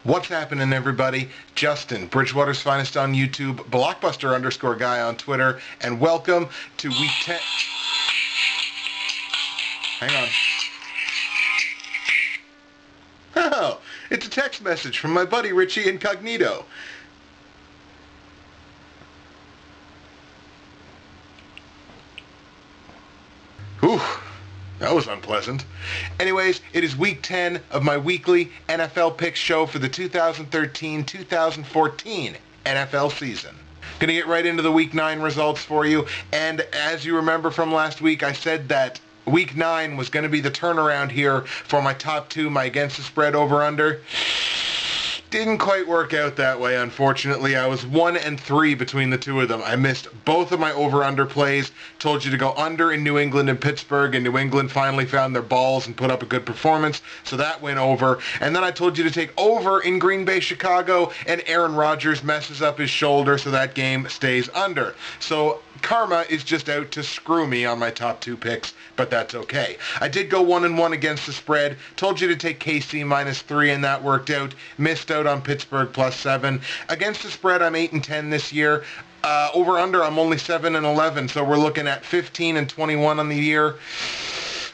What's happening, everybody? Justin, Bridgewater's Finest on YouTube, Blockbuster_guy on Twitter, and welcome to Week 10. Hang on. Oh, it's a text message from my buddy Richie Incognito. Whew. That was unpleasant. Anyways, it is Week 10 of my weekly NFL Picks show for the 2013-2014 NFL season. Gonna get right into the Week 9 results for you, and as you remember from last week, I said that Week 9 was going to be the turnaround here for my top two, my against the spread over-under. Didn't quite work out that way, unfortunately. I was 1-3 between the two of them. I missed both of my over-under plays. Told you to go under in New England and Pittsburgh, and New England finally found their balls and put up a good performance, so that went over. And then I told you to take over in Green Bay, Chicago, and Aaron Rodgers messes up his shoulder, so that game stays under. So karma is just out to screw me on my top two picks, but that's okay. I did go 1-1 against the spread. Told you to take KC -3, and that worked out. Missed out on Pittsburgh +7. Against the spread, I'm 8-10 this year. Over-under, I'm only 7-11, so we're looking at 15-21 on the year.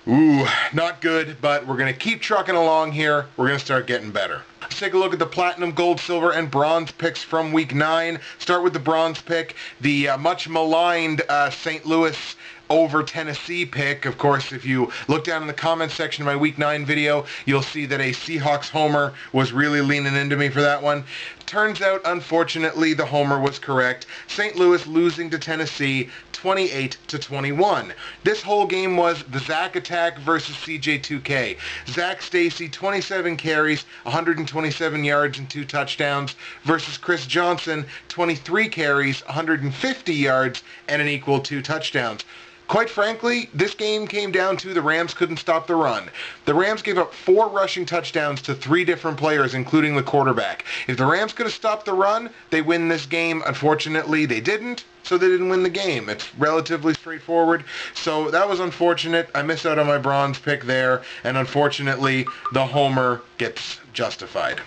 Ooh, not good, but we're going to keep trucking along here. We're going to start getting better. Let's take a look at the platinum, gold, silver, and bronze picks from Week 9. Start with the bronze pick, the much maligned St. Louis over Tennessee pick. Of course, if you look down in the comments section of my Week 9 video, you'll see that a Seahawks homer was really leaning into me for that one. Turns out, unfortunately, the homer was correct. St. Louis losing to Tennessee 28-21. This whole game was the Zach attack versus CJ2K. Zach Stacy, 27 carries, 127 yards and 2 touchdowns versus Chris Johnson, 23 carries, 150 yards and an equal 2 touchdowns. Quite frankly, this game came down to the Rams couldn't stop the run. The Rams gave up 4 rushing touchdowns to 3 different players, including the quarterback. If the Rams could have stopped the run, they win this game. Unfortunately, they didn't, so they didn't win the game. It's relatively straightforward. So that was unfortunate. I missed out on my bronze pick there, and unfortunately, the homer gets justified.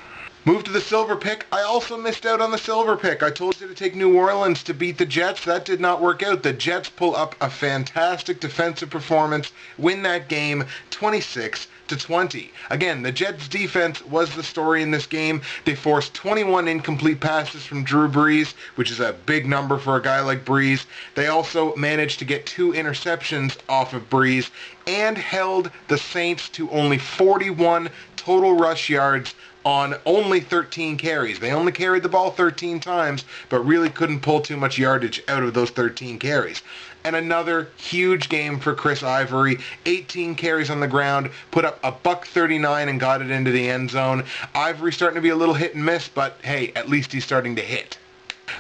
Move to the silver pick. I also missed out on the silver pick. I told you to take New Orleans to beat the Jets. That did not work out. The Jets pull up a fantastic defensive performance, win that game 26-20. Again, the Jets' defense was the story in this game. They forced 21 incomplete passes from Drew Brees, which is a big number for a guy like Brees. They also managed to get 2 interceptions off of Brees and held the Saints to only 41 total rush yards on only 13 carries. They only carried the ball 13 times, but really couldn't pull too much yardage out of those 13 carries. And another huge game for Chris Ivory. 18 carries on the ground, put up a $139 and got it into the end zone. Ivory starting to be a little hit and miss, but hey, at least he's starting to hit.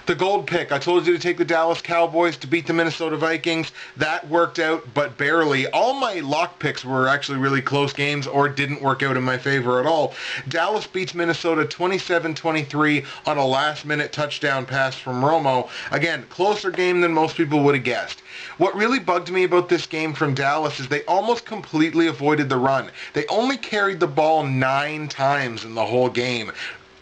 The gold pick, I told you to take the Dallas Cowboys to beat the Minnesota Vikings. That worked out, but barely. All my lock picks were actually really close games or didn't work out in my favor at all. Dallas beats Minnesota 27-23 on a last-minute touchdown pass from Romo. Again, closer game than most people would have guessed. What really bugged me about this game from Dallas is they almost completely avoided the run. They only carried the ball 9 times in the whole game.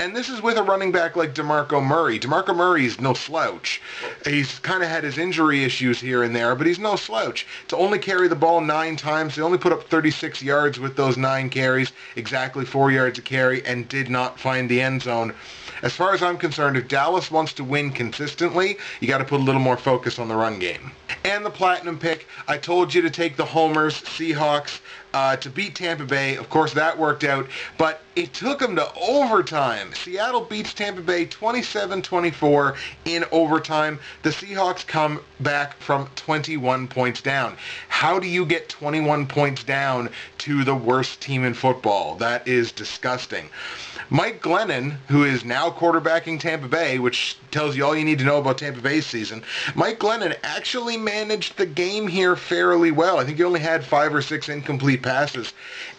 And this is with a running back like DeMarco Murray. DeMarco Murray is no slouch. He's kind of had his injury issues here and there, but he's no slouch. To only carry the ball 9 times, they only put up 36 yards with those 9 carries, exactly 4 yards a carry, and did not find the end zone. As far as I'm concerned, if Dallas wants to win consistently, you got to put a little more focus on the run game. And the platinum pick, I told you to take the homers, Seahawks, to beat Tampa Bay. Of course, that worked out, but it took them to overtime. Seattle beats Tampa Bay 27-24 in overtime. The Seahawks come back from 21 points down. How do you get 21 points down to the worst team in football? That is disgusting. Mike Glennon, who is now quarterbacking Tampa Bay, which tells you all you need to know about Tampa Bay's season, Mike Glennon actually managed the game here fairly well. I think he only had 5 or 6 incomplete passes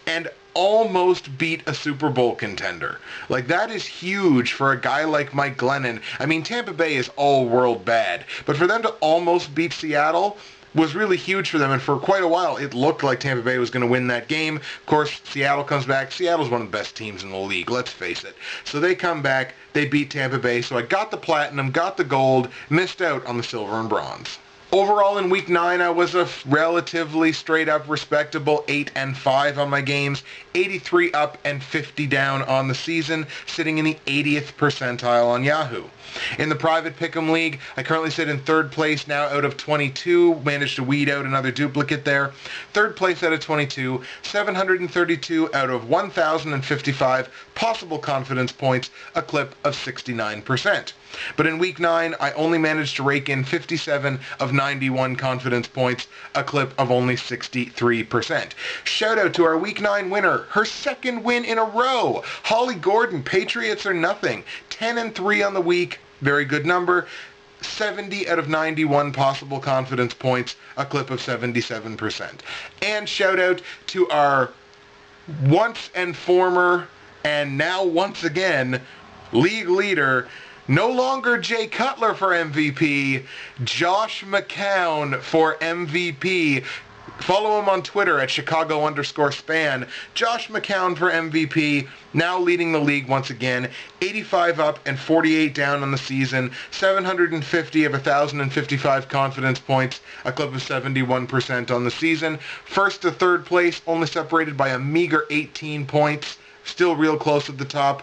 and almost beat a Super Bowl contender. Like, that is huge for a guy like Mike Glennon. I mean, Tampa Bay is all-world bad, but for them to almost beat Seattle, was really huge for them, and for quite a while it looked like Tampa Bay was going to win that game. Of course, Seattle comes back. Seattle's one of the best teams in the league, let's face it. So they come back, they beat Tampa Bay, so I got the platinum, got the gold, missed out on the silver and bronze. Overall, in Week 9, I was a relatively straight-up, respectable 8-5 on my games, 83 up and 50 down on the season, sitting in the 80th percentile on Yahoo. In the private pick'em league, I currently sit in third place now out of 22, managed to weed out another duplicate there. Third place out of 22, 732 out of 1,055 possible confidence points, a clip of 69%. But in Week 9, I only managed to rake in 57 of 91 confidence points, a clip of only 63%. Shout out to our Week 9 winner, her second win in a row, Holly Gordon, Patriots or Nothing, 10-3 on the week, very good number, 70 out of 91 possible confidence points, a clip of 77%. And shout out to our once and former, and now once again, league leader, no longer Jay Cutler for MVP, Josh McCown for MVP. Follow him on Twitter at Chicago_span. Josh McCown for MVP, now leading the league once again. 85 up and 48 down on the season. 750 of 1,055 confidence points, a clip of 71% on the season. First to third place, only separated by a meager 18 points. Still real close at the top.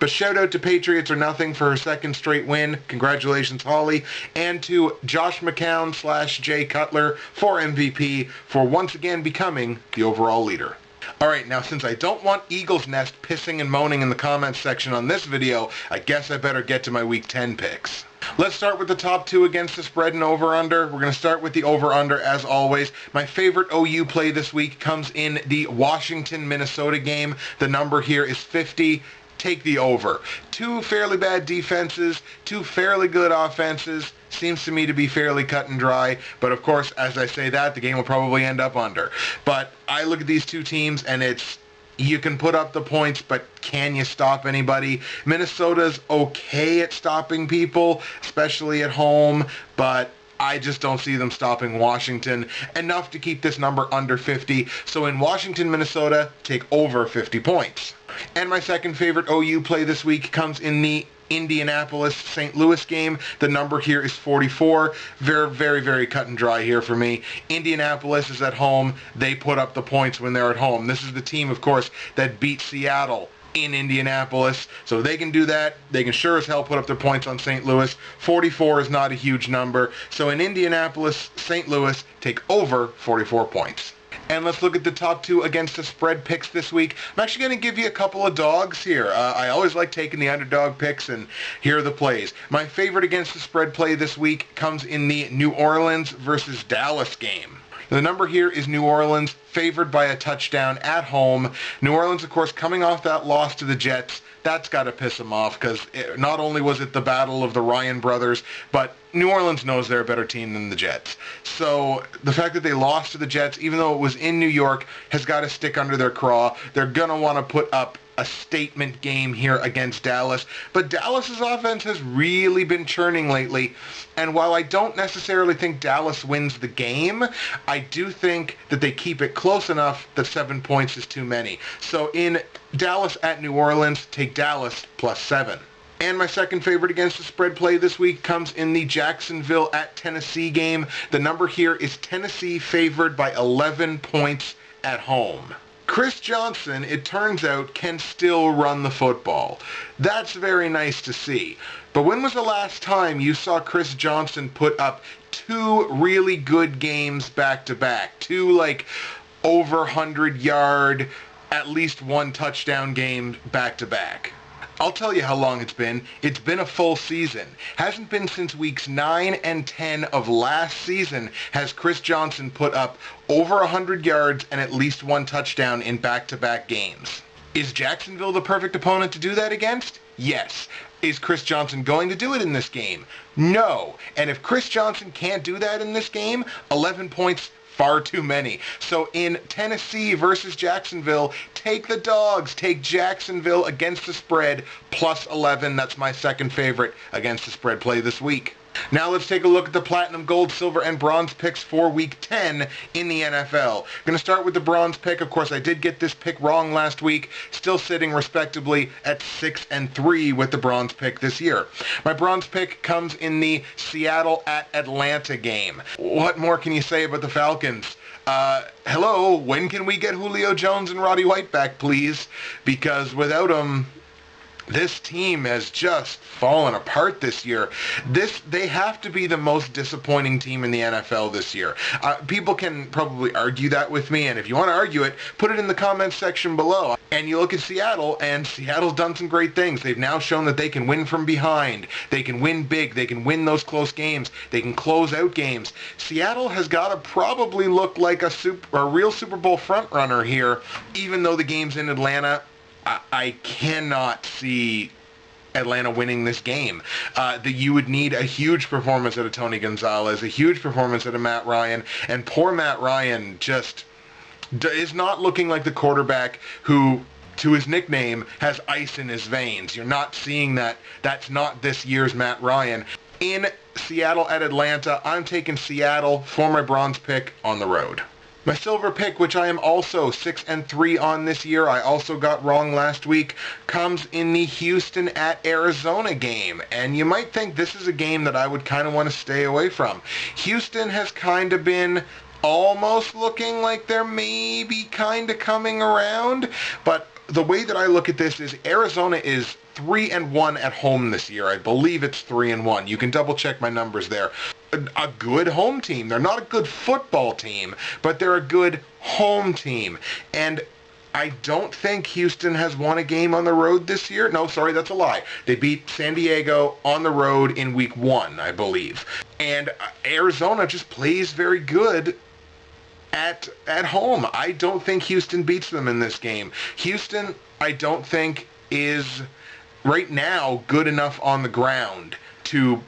But shout out to Patriots or Nothing for her second straight win. Congratulations, Holly. And to Josh McCown / Jay Cutler for MVP for once again becoming the overall leader. Alright, now since I don't want Eagles Nest pissing and moaning in the comments section on this video, I guess I better get to my Week 10 picks. Let's start with the top two against the spread and over-under. We're going to start with the over-under as always. My favorite OU play this week comes in the Washington-Minnesota game. The number here is 50. Take the over. Two fairly bad defenses, two fairly good offenses. Seems to me to be fairly cut and dry. But of course, as I say that, the game will probably end up under. But I look at these two teams and it's, you can put up the points, but can you stop anybody? Minnesota's okay at stopping people, especially at home, but I just don't see them stopping Washington enough to keep this number under 50. So in Washington, Minnesota, take over 50 points. And my second favorite OU play this week comes in the Indianapolis-St. Louis game. The number here is 44. Very, very cut and dry here for me. Indianapolis is at home. They put up the points when they're at home. This is the team, of course, that beat Seattle in Indianapolis. So they can do that. They can sure as hell put up their points on St. Louis. 44 is not a huge number. So in Indianapolis, St. Louis, take over 44 points. And let's look at the top two against the spread picks this week. I'm actually going to give you a couple of dogs here. I always like taking the underdog picks, and here are the plays. My favorite against the spread play this week comes in the New Orleans versus Dallas game. The number here is New Orleans, favored by a touchdown at home. New Orleans, of course, coming off that loss to the Jets. That's got to piss them off because not only was it the battle of the Ryan brothers, but New Orleans knows they're a better team than the Jets. So the fact that they lost to the Jets, even though it was in New York, has got to stick under their craw. They're going to want to put up a statement game here against Dallas. But Dallas's offense has really been churning lately. And while I don't necessarily think Dallas wins the game, I do think that they keep it close enough that 7 points is too many. So in Dallas at New Orleans, take Dallas +7. And my second favorite against the spread play this week comes in the Jacksonville at Tennessee game. The number here is Tennessee favored by 11 points at home. Chris Johnson, it turns out, can still run the football. That's very nice to see. But when was the last time you saw Chris Johnson put up two really good games back-to-back? Two, over 100-yard, at least one touchdown game back-to-back. I'll tell you how long it's been. It's been a full season. Hasn't been since weeks 9 and 10 of last season has Chris Johnson put up over 100 yards and at least one touchdown in back-to-back games. Is Jacksonville the perfect opponent to do that against? Yes. Is Chris Johnson going to do it in this game? No. And if Chris Johnson can't do that in this game, 11 points, far too many. So in Tennessee versus Jacksonville, take the dogs. Take Jacksonville against the spread +11. That's my second favorite against the spread play this week. Now let's take a look at the platinum, gold, silver, and bronze picks for Week 10 in the NFL. I'm going to start with the bronze pick. Of course, I did get this pick wrong last week, still sitting respectably at 6-3 with the bronze pick this year. My bronze pick comes in the Seattle at Atlanta game. What more can you say about the Falcons? Hello, when can we get Julio Jones and Roddy White back, please? Because without them, this team has just fallen apart this year. They have to be the most disappointing team in the NFL this year. People can probably argue that with me, and if you want to argue it, put it in the comments section below. And you look at Seattle, and Seattle's done some great things. They've now shown that they can win from behind. They can win big. They can win those close games. They can close out games. Seattle has got to probably look like a real Super Bowl frontrunner here, even though the game's in Atlanta. I cannot see Atlanta winning this game. You would need a huge performance out of Tony Gonzalez, a huge performance out of Matt Ryan, and poor Matt Ryan just is not looking like the quarterback who, to his nickname, has ice in his veins. You're not seeing that. That's not this year's Matt Ryan. In Seattle at Atlanta, I'm taking Seattle for my bronze pick on the road. My silver pick, which I am also 6-3 on this year, I also got wrong last week, comes in the Houston at Arizona game. And you might think this is a game that I would kind of want to stay away from. Houston has kind of been almost looking like they're maybe kind of coming around, but the way that I look at this is Arizona is 3-1 at home this year. I believe it's 3-1. You can double check my numbers there. A good home team. They're not a good football team, but they're a good home team. And I don't think Houston has won a game on the road this year. No, sorry, that's a lie. They beat San Diego on the road in Week 1, I believe. And Arizona just plays very good at home. I don't think Houston beats them in this game. Houston, I don't think, is right now good enough on the ground to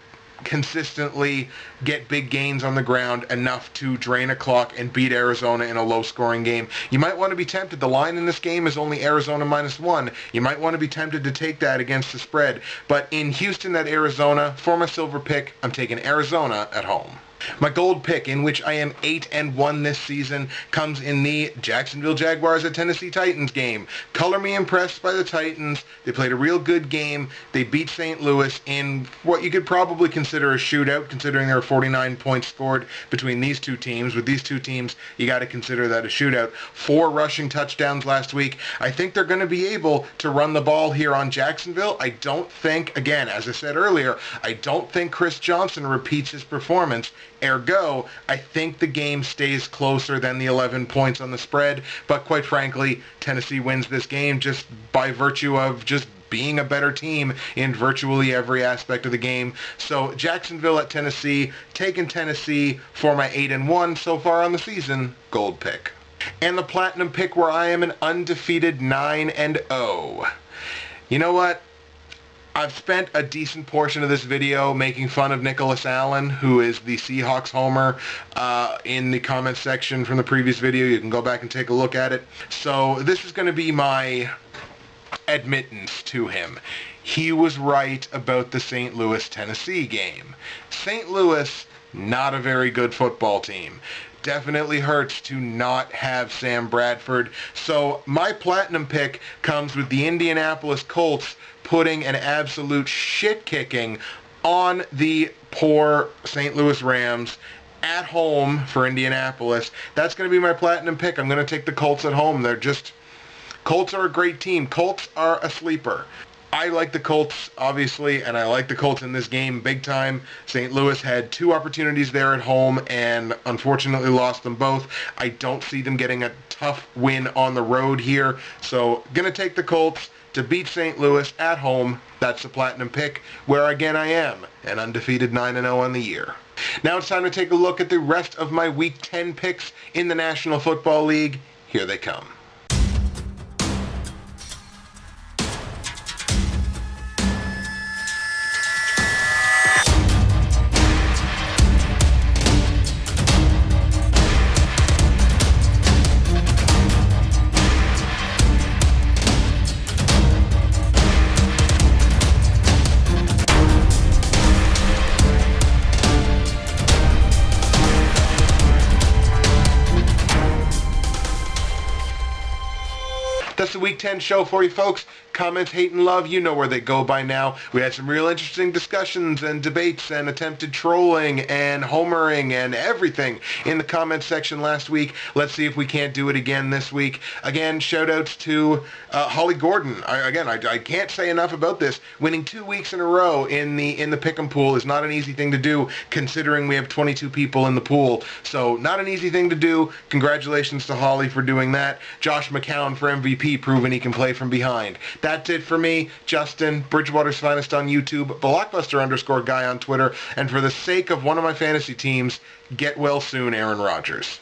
consistently get big gains on the ground enough to drain a clock and beat Arizona in a low-scoring game. You might want to be tempted. The line in this game is only Arizona -1. You might want to be tempted to take that against the spread. But in Houston at Arizona, for my silver pick, I'm taking Arizona at home. My gold pick, in which I am 8-1 this season, comes in the Jacksonville Jaguars at Tennessee Titans game. Color me impressed by the Titans. They played a real good game. They beat St. Louis in what you could probably consider a shootout, considering there were 49 points scored between these two teams. With these two teams, you got to consider that a shootout. 4 rushing touchdowns last week. I think they're going to be able to run the ball here on Jacksonville. I don't think, again, as I said earlier, I don't think Chris Johnson repeats his performance. Ergo, I think the game stays closer than the 11 points on the spread, but quite frankly, Tennessee wins this game just by virtue of just being a better team in virtually every aspect of the game. So Jacksonville at Tennessee, taking Tennessee for my 8-1 so far on the season, gold pick. And the platinum pick, where I am an undefeated 9-0. You know what? I've spent a decent portion of this video making fun of Nicholas Allen, who is the Seahawks homer, in the comments section from the previous video. You can go back and take a look at it. So this is going to be my admittance to him. He was right about the St. Louis, Tennessee game. St. Louis, not a very good football team. Definitely hurts to not have Sam Bradford. So my platinum pick comes with the Indianapolis Colts putting an absolute shit-kicking on the poor St. Louis Rams at home for Indianapolis. That's going to be my platinum pick. I'm going to take the Colts at home. Colts are a great team. Colts are a sleeper. I like the Colts, obviously, and I like the Colts in this game big time. St. Louis had 2 opportunities there at home and unfortunately lost them both. I don't see them getting a tough win on the road here. So, going to take the Colts to beat St. Louis at home. That's the platinum pick, where again I am an undefeated 9-0 on the year. Now it's time to take a look at the rest of my Week 10 picks in the National Football League. Here they come. That's the Week 10 show for you, folks. Comments, hate, and love, you know where they go by now. We had some real interesting discussions and debates and attempted trolling and homering and everything in the comments section last week. Let's see if we can't do it again this week. Again, shout-outs to Holly Gordon. I can't say enough about this. Winning 2 weeks in a row in the pick'em pool is not an easy thing to do, considering we have 22 people in the pool. So not an easy thing to do. Congratulations to Holly for doing that. Josh McCown for MVP, proving he can play from behind. That's it for me, Justin, Bridgewater's Finest on YouTube, Blockbuster_guy on Twitter, and for the sake of one of my fantasy teams, get well soon, Aaron Rodgers.